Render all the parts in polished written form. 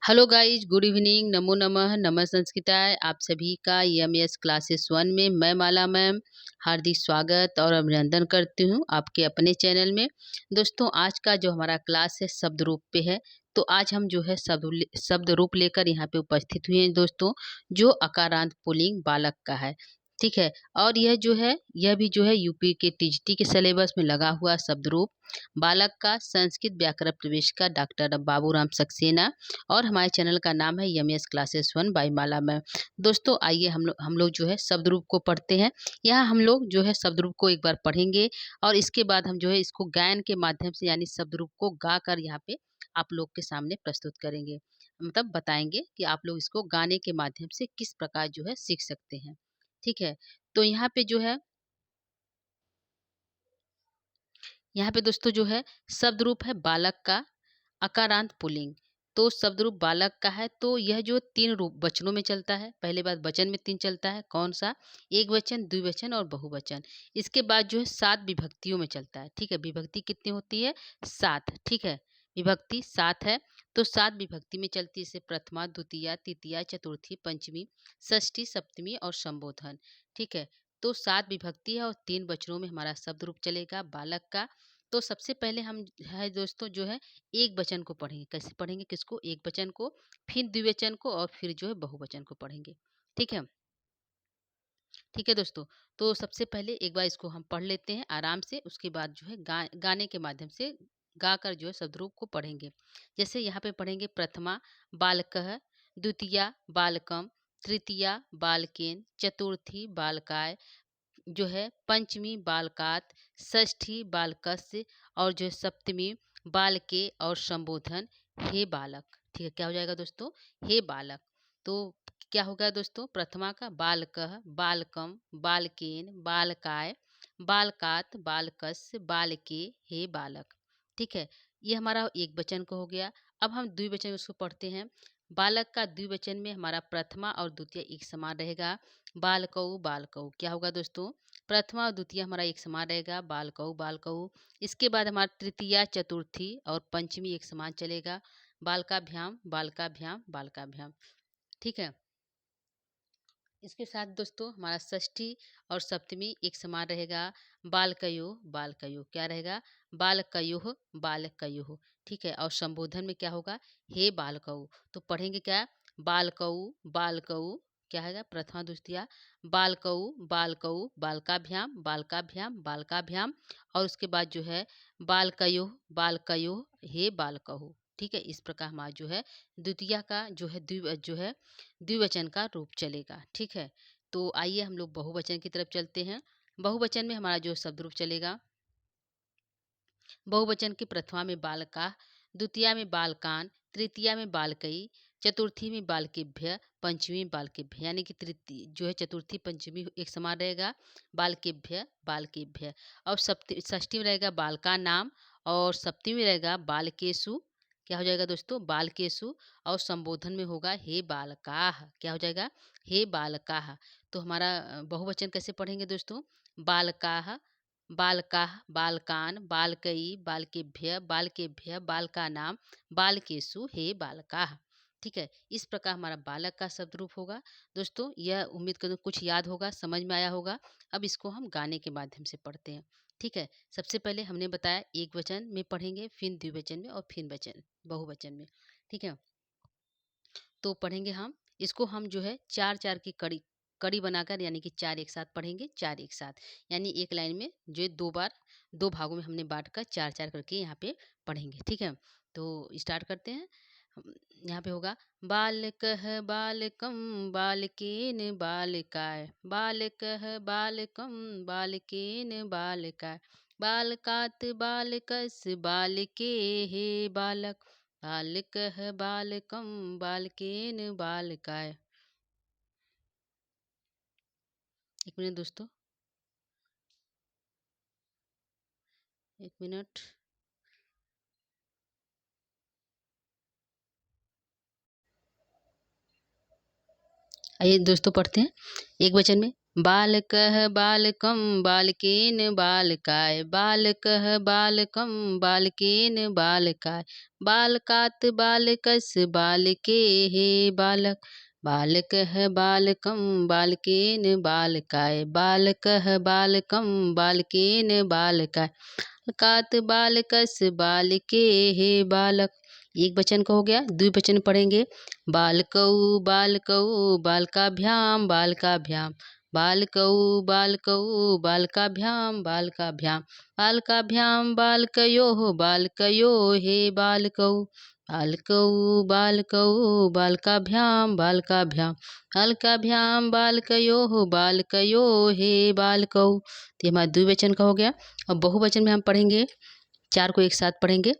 Hello guys, good evening, नमो नमः, नमः संस्कृताय। आप सभी का ईएमएस क्लासेस 1 में मैं माला मैम हार्दिक स्वागत और अभिनंदन करती हूँ आपके अपने चैनल में। दोस्तों, आज का जो हमारा क्लास है शब्द रूप पे है। तो आज हम जो है शब्द रूप लेकर यहाँ पे उपस्थित हुए हैं दोस्तों, जो अकारांत पुल्लिंग बालक का है। ठीक है। और यह भी जो है यूपी के टीजीटी के सिलेबस में लगा हुआ शब्द रूप बालक का संस्कृत व्याकरण प्रवेश का डॉक्टर बाबूराम सक्सेना। और हमारे चैनल का नाम है यमएस क्लासेस 1 बाय माला मैम। दोस्तों, आइए हम लोग जो है शब्द रूप को पढ़ते हैं। यहाँ हम लोग जो है शब्द रूप को एक बार पढ़ेंगे और इसके बाद हम जो है इसको गायन के माध्यम से यानी शब्द रूप को गा कर यहाँ पे आप लोग के सामने प्रस्तुत करेंगे। मतलब बताएंगे कि आप लोग इसको गाने के माध्यम से किस प्रकार जो है सीख सकते हैं। ठीक है। तो यहाँ पे दोस्तों जो है शब्द रूप है बालक का अकारांत पुल्लिंग। तो शब्द रूप बालक का है तो यह जो 3 रूप वचनों में चलता है। पहले बात वचन में 3 चलता है, कौन सा? एक वचन, द्विवचन और बहुवचन। इसके बाद जो है 7 विभक्तियों में चलता है। ठीक है। विभक्ति कितनी होती है? 7। ठीक है। विभक्ति 7 है। तो 7 विभक्ति में चलती है, जैसे प्रथमा, द्वितीया, तृतीया, चतुर्थी, पंचमी, षष्ठी, सप्तमी और संबोधन। ठीक है। तो 7 विभक्ति है और 3 वचनों में हमारा शब्द रूप चलेगा बालक का। तो सबसे पहले हम है दोस्तों जो है एक वचन को पढ़ेंगे। कैसे पढ़ेंगे? किसको? एक वचन को, फिर द्विवचन को और फिर जो है बहुवचन को पढ़ेंगे। ठीक है। ठीक है दोस्तों। तो सबसे पहले एक बार इसको हम पढ़ लेते हैं आराम से, उसके बाद जो है गाने के माध्यम से गा कर जो है शब्द रूप को पढ़ेंगे। जैसे यहाँ पे पढ़ेंगे प्रथमा बालकः, द्वितीया बालकम, तृतीया बालकेन, चतुर्थी बालकाय, जो है पंचमी बालकात, षष्ठी बालकस्य और जो है सप्तमी बालके और संबोधन हे बालक। ठीक है। क्या हो जाएगा दोस्तों? हे बालक। तो क्या होगा दोस्तों? प्रथमा का बालकः, बालकम, बालकेन, बालकाय, बालकात, बालकस्य, बालके, हे बालक। ठीक है। ये हमारा एक वचन को हो गया। अब हम द्विवचन उसको पढ़ते हैं। बालक का द्विवचन में हमारा प्रथमा और द्वितीय एक समान रहेगा। बालकऊ बालकऊ। क्या होगा दोस्तों? प्रथमा और द्वितीय हमारा एक समान रहेगा, बालकऊ बालकऊ। इसके बाद हमारा तृतीया, चतुर्थी और पंचमी एक समान चलेगा, बालकाभ्याम बालकाभ्याम बालकाभ्याम। ठीक है। इसके साथ दोस्तों हमारा षष्ठी और सप्तमी एक समान रहेगा, बालकयोः बालकयोः। क्या रहेगा? बालकयोः बालकयोः। ठीक है। और संबोधन में क्या होगा? हे बालकऊ। तो पढ़ेंगे क्या? बालकऊ बालकऊ। क्या है? प्रथमा द्वितीया बालकऊ बालकऊ बालकाभ्याम बालकाभ्याम बालकाभ्याम। और उसके बाद जो है बालकयोः बालकयोः हे बालकऊ। ठीक है। इस प्रकार हमारा जो है द्वितीया का जो है द्विवचन का रूप चलेगा। ठीक है। तो आइए हम लोग बहुवचन की तरफ चलते हैं। बहुवचन में हमारा जो शब्द रूप चलेगा, बहुवचन की प्रथमा में बालका, द्वितीया में बालकान, तृतीया में बालकई, चतुर्थी में बालकेभ्य, पंचमी में बालकेभ्य। यानी कि तृतीय जो है चतुर्थी पंचमी एक समान रहेगा, बालकेभ्य बालकेभ्य। और सप्तमी षष्ठी में रहेगा बालका नाम और सप्तमी में रहेगा बालकेशु। क्या हो जाएगा दोस्तों? बालकेशु। और संबोधन में होगा हे बालकाः। क्या हो जाएगा? हे बालकाः। तो हमारा बहुवचन कैसे पढ़ेंगे दोस्तों? बालकाः बालकाः बालकान् बालकई बालकेभ्य बालकेभ्य बालकानां बालकेषु हे बालकाः। ठीक है। इस प्रकार हमारा बालक का शब्द रूप होगा। दोस्तों, यह उम्मीद करूँ कुछ याद होगा, समझ में आया होगा। अब इसको हम गाने के माध्यम से पढ़ते हैं। ठीक है। सबसे पहले हमने बताया एक वचन में पढ़ेंगे, फिर द्विवचन में और फिर वचन बहुवचन में। ठीक है। तो पढ़ेंगे हम इसको, हम जो है 4-4 की कड़ी कड़ी बनाकर, यानी कि 4 एक साथ पढ़ेंगे, 4 एक साथ। यानी एक लाइन में जो है 2 बार 2 भागों में हमने बाँट कर 4-4 करके यहाँ पे पढ़ेंगे। ठीक है। तो स्टार्ट करते हैं। यहाँ पे होगा बालकः बालकं बालकेन बालिकाय, बालकः बालकं बालकेन बालिकाय, बालकात् बालकस्य बालिके हे बालक, बालकः बालकं बालकेन बालिकाय। 1 मिनट दोस्तों, 1 मिनट। आइए दोस्तों पढ़ते हैं। एक वचन में बालकः बालकं बालकेन बालकाय, बालकः बालकं बालकेन बालकाय, बालकात् बालकस्य बालकेः बालक, बालकः बालकं बालकेन बालकाय, बालकः बालकं बालकेन बालकाय, बालकात् बालकस्य बालकेः बालक। एक वचन का हो गया। द्विवचन पढ़ेंगे। बालकौ बालकौ बालकाभ्याम बालकाभ्याम, बालकौ बालकौ बालकाभ्याम बालकाभ्याम, बालकाभ्याम बालकयोः बालकयोः बालकौ, बालकौ बालकौ बालकाभ्याम बालकाभ्याम, बालकाभ्याम बालकयोः बालकयोः बालकौ। तो ये हमारा द्विवचन का हो गया। अब बहुवचन में हम पढ़ेंगे, चार को एक साथ पढ़ेंगे।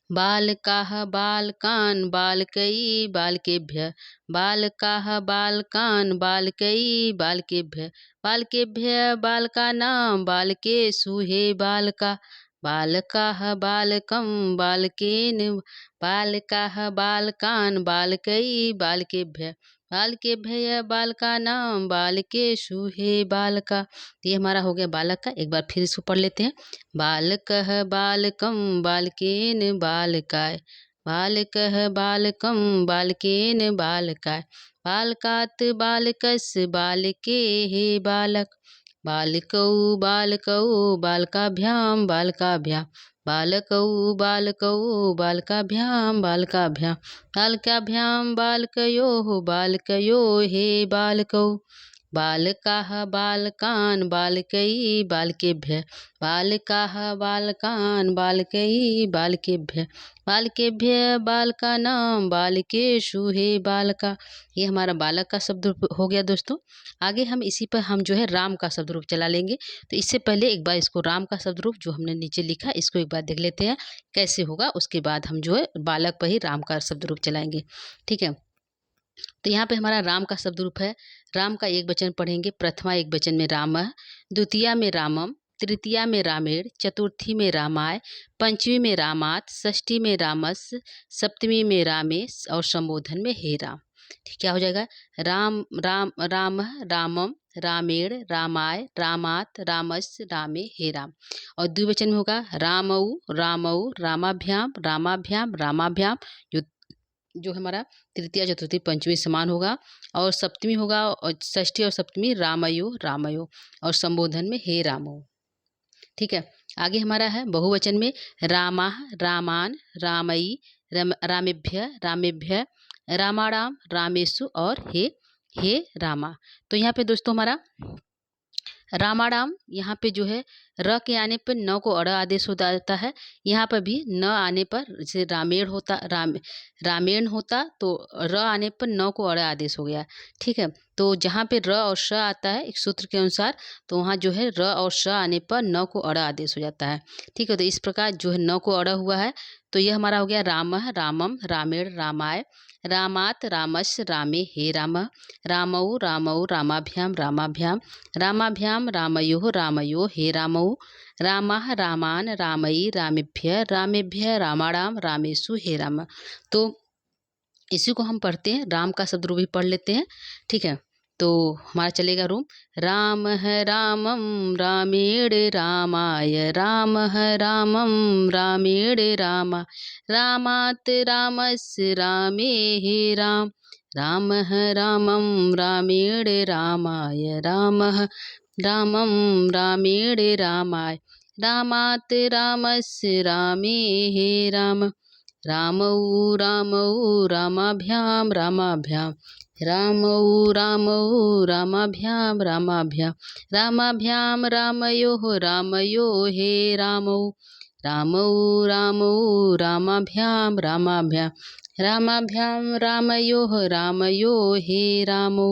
बालकाः बालकान् बालकै बालकेभ्यः, बालकाः बालकान् बालकै बालकेभ्यः, बालकेभ्यः बालकानां बालकेषु हे बालका, बालकाः बालकं बालकेन, बालकाः बालकान् बालकै बालकेभ्यः, बालकेभ्यः बालकानां बालकेषु हे बालका। तो ये हमारा हो गया बालक का। एक बार फिर इसको पढ़ लेते हैं। बालकः बालकं बालकेन बालकाय, बालकः बालकं बालकेन बालकाय, बालकात् बालकस्य बालकेः बालक, बालकौ बालकौ बालकाभ्याम बालकाभ्याम, बालकौ बालकौ बालकाभ्याम बालकाभ्याम, बालकाभ्याम बालकयोः बालकयोः बालकौ, बालकाः बालकान् बालकै बालकेभ्यः, बालकाः बालकान् बालकै बालकेभ्यः, बालकेभ्यः बालकानां बालकेषु हे बालका। ये हमारा बालक का शब्द रूप हो गया दोस्तों। आगे हम इसी पर हम जो है राम का शब्द रूप चला लेंगे। तो इससे पहले एक बार इसको राम का शब्द रूप जो हमने नीचे लिखा इसको एक बार देख लेते हैं कैसे होगा। उसके बाद हम जो है बालक पर ही राम का शब्द रूप चलाएंगे। ठीक है। तो यहाँ पे हमारा राम का शब्द रूप है। राम का एक वचन पढ़ेंगे। प्रथमा एक वचन में रामः, द्वितीया में रामम, तृतीया में रामेण, चतुर्थी में रामाय, पंचमी में रामात, षष्ठी में रामस, सप्तमी में रामेश और संबोधन में हे राम। ठीक, क्या हो जाएगा? राम राम रामः रामम रामेण रामाय रामात रामस रामे हे राम। और द्विवचन में होगा रामौ रामौ रामाभ्याम रामाभ्याम रामाभ्याम, जो हमारा तृतीया चतुर्थी पंचमी समान होगा। और सप्तमी होगा और षष्ठी और सप्तमी रामयो रामयो और संबोधन में हे रामो। ठीक है। आगे हमारा है बहुवचन में रामाः रामान रामई रामेभ्य रामेभ्य, रामाणाम रामेशु और हे रामा। तो यहाँ पे दोस्तों हमारा रामाणाम यहाँ पे जो है र के आने पर न को अड़ आदेश हो जाता है। यहाँ पर भी न आने पर जैसे रामेण होता रामेण होता तो र आने पर न को अड़ आदेश हो गया। ठीक है। तो जहाँ पे र और श आता है एक सूत्र के अनुसार, तो वहाँ जो है र और श आने पर न को अड़ आदेश हो जाता है। ठीक है। तो इस प्रकार जो है न को अड़ा हुआ है। तो यह हमारा हो गया रामः रामम रामेण रामाय, रामात रामस रामे हे राम, रामौ रामौ रामाभ्याम रामाभ्याम, रामाभ्याम रामयोः रामयो हे रामौ, रामाः रामान रामई रामेभ्य रामेभ्य रामाणाम रामेषु हे राम। तो इसी को हम पढ़ते हैं। राम का शब्द रूप भी पढ़ लेते हैं। ठीक है। तो हमारा चलेगा रूम। रामः रामं रामेण रामाय, रामः रामं रामेण रामा, रामात् रामस्य रामे हे राम, रामः रामं रामेण रामाय, रामः रामं रामेण रामाय, रामात् रामस्य रामे हे राम, रामौ रामौ रामाभ्याम रामाभ्याम, रामौ रामौ रामाभ्याम रामाभ्याम, रामाभ्याम रामयोः रामयो हे रामौ, रामौ रामौ रामाभ्याम रामाभ्याम, रामाभ्याम रामयोः रामयो हे रामौ।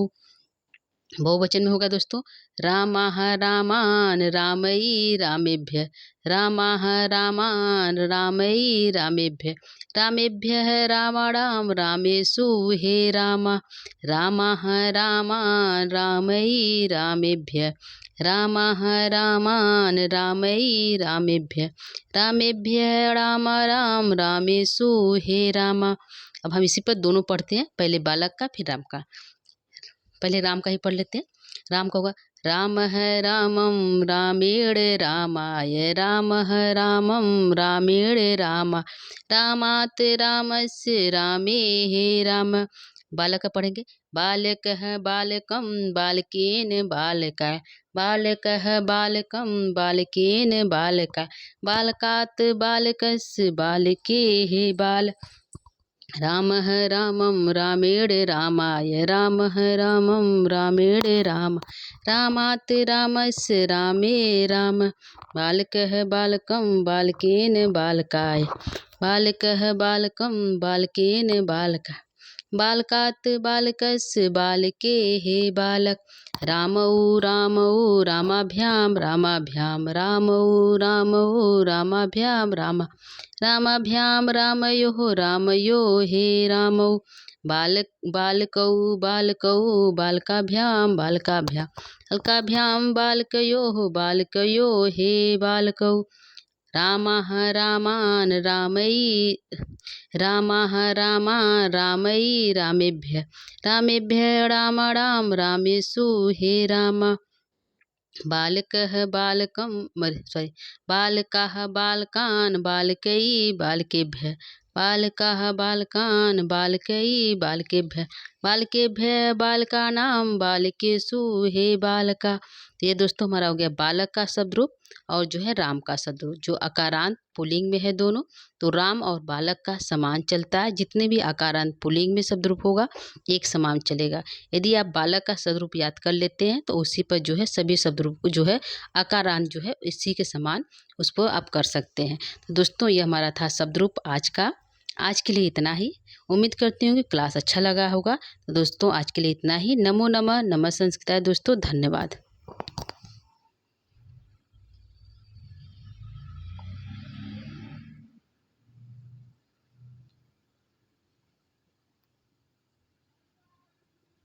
बहुवचन में होगा दोस्तों। रामाः रामान रामई रामेभ्य, रामाः रामान रामई रामेभ्य, रामेभ्यः रामाणाम रामेषु हे रामा, रामाः रामान रामई रामेभ्य, रामाः रामान रामई रामेभ्य, रामेभ्यः रामाणाम रामेषु हे रामा। अब हम इसी पर दोनों पढ़ते हैं, पहले बालक का फिर राम का। पहले राम का ही पढ़ लेते हैं। राम का होगा राम है रामम रामेण रामाय, राम है रामम रामेण रामा, रामात रामस्य रामे हे राम। बालक का पढ़ेंगे बालक है बालकम बालकेन बालका, बालक है बालकम बालकेन बालका, बालकात बालकस्य बालके हे बाल। राम है रामम रामेण रामाय, राम है रामम रामेण राम, रामात रामस्य रामे राम, बालक है बालकम बालकेन बालकाय, बालक है बालकम बालकेन बालका, बालकात बालकस्य बालके हे बालक। रामौ रामौ रामाभ्याम रामाभ्याम, रामौ रामौ रामाभ्याम राम, रामाभ्याम रामयोः रामयो हे रामौ। बालकौ बालकौ बालकाभ्याम बालकाभ्याम, बालकाभ्याम बालकयोः बालकयो हे बालकौ। रामाः रामान् रामैः, रामाः रामान् रामैः रामेभ्यः, रामेभ्यः रामाणां रामेषु हे राम। बालकः बालकं बालकाः बालकान् बालकैः बालकेभ्यः, बालकाः बालकान् बालकैः बालकेभ्यः, बालकेभ्यः बालकानां बालकेषु हे बालका। तो ये दोस्तों हमारा हो गया बालक का शब्द रूप और जो है राम का शब्द रूप, जो अकारांत पुल्लिंग में है दोनों। तो राम और बालक का समान चलता है, जितने भी अकारांत पुल्लिंग में शब्द रूप होगा एक समान चलेगा। यदि आप बालक का शब्द रूप याद कर लेते हैं तो उसी पर जो है सभी शब्द रूप को जो है अकारांत जो है इसी के समान उस पर आप कर सकते हैं। तो दोस्तों ये हमारा था शब्द रूप आज का। आज के लिए इतना ही। उम्मीद करती हूँ कि क्लास अच्छा लगा होगा। तो दोस्तों आज के लिए इतना ही। नमो नमः, नमः संस्कृताय दोस्तों, धन्यवाद।